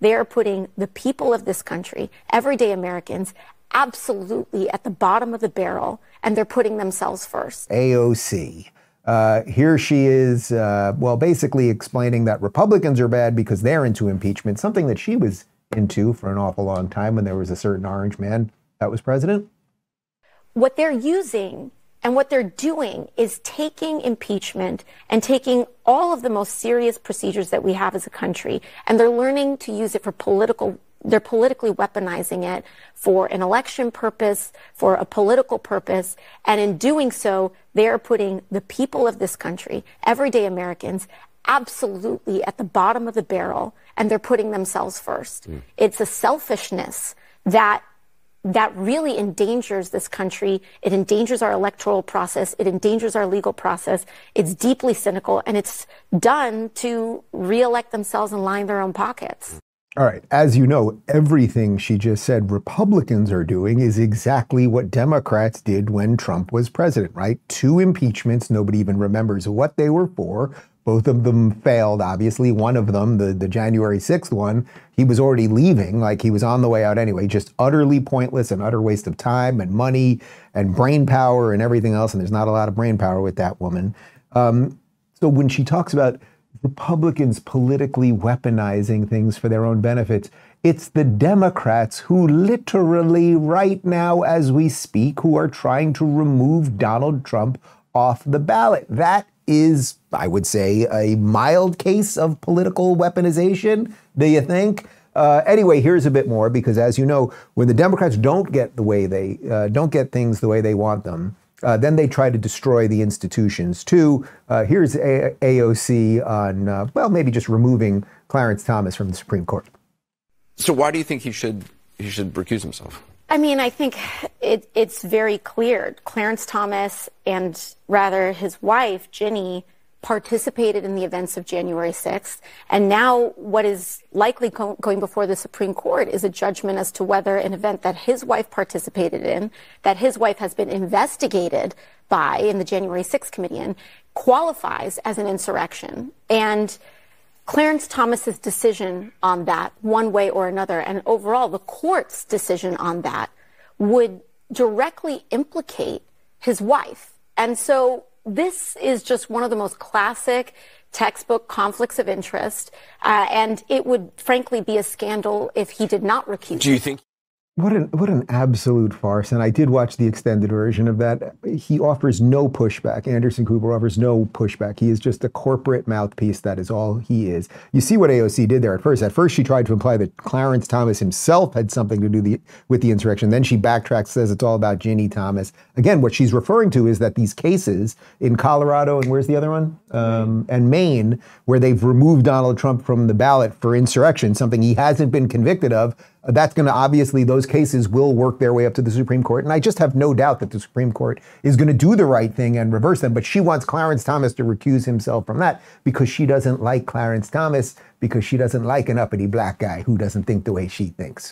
they are putting the people of this country, everyday Americans, absolutely at the bottom of the barrel, and they're putting themselves first. AOC. Here she is, basically explaining that Republicans are bad because they're into impeachment, something that she was into for an awful long time when there was a certain orange man that was president. What they're using and what they're doing is taking impeachment and taking all of the most serious procedures that we have as a country, and they're learning to use it for they're politically weaponizing it for an election purpose, for a political purpose, and in doing so, they are putting the people of this country, everyday Americans, absolutely at the bottom of the barrel, and they're putting themselves first. It's a selfishness that really endangers this country. It endangers our electoral process. It endangers our legal process. It's deeply cynical, and it's done to reelect themselves and line their own pockets. All right. As you know, everything she just said Republicans are doing is exactly what Democrats did when Trump was president, right? 2 impeachments. Nobody even remembers what they were for. Both of them failed, obviously. One of them, the January 6th one, he was already leaving, like he was on the way out anyway, just utterly pointless and utter waste of time and money and brain power and everything else. And there's not a lot of brain power with that woman. So when she talks about Republicans politically weaponizing things for their own benefits, it's the Democrats who literally right now as we speak, who are trying to remove Donald Trump off the ballot. That is, I would say, a mild case of political weaponization, do you think? Anyway, here's a bit more, because as you know, when the Democrats don't get things the way they want them, then they try to destroy the institutions too. Here's AOC on, maybe just removing Clarence Thomas from the Supreme Court. So why do you think he should recuse himself? I mean, I think it's very clear. Clarence Thomas, and rather his wife, Ginny, participated in the events of January 6th. And now what is likely going before the Supreme Court is a judgment as to whether an event that his wife participated in, that his wife has been investigated by in the January 6th committee, qualifies as an insurrection. And Clarence Thomas's decision on that, one way or another, and overall the court's decision on that, would directly implicate his wife. And so this is just one of the most classic textbook conflicts of interest, and it would frankly be a scandal if he did not recuse. Do you think? What an absolute farce. And I did watch the extended version of that. He offers no pushback. Anderson Cooper offers no pushback. He is just a corporate mouthpiece. That is all he is. You see what AOC did there at first. At first, she tried to imply that Clarence Thomas himself had something to do with the insurrection. Then she backtracks, says it's all about Ginny Thomas. Again, what she's referring to is that these cases in Colorado, and where's the other one? And Maine, where they've removed Donald Trump from the ballot for insurrection, something he hasn't been convicted of, that's going to obviously, those cases will work their way up to the Supreme Court. And I just have no doubt that the Supreme Court is going to do the right thing and reverse them. But she wants Clarence Thomas to recuse himself from that because she doesn't like Clarence Thomas, because she doesn't like an uppity black guy who doesn't think the way she thinks.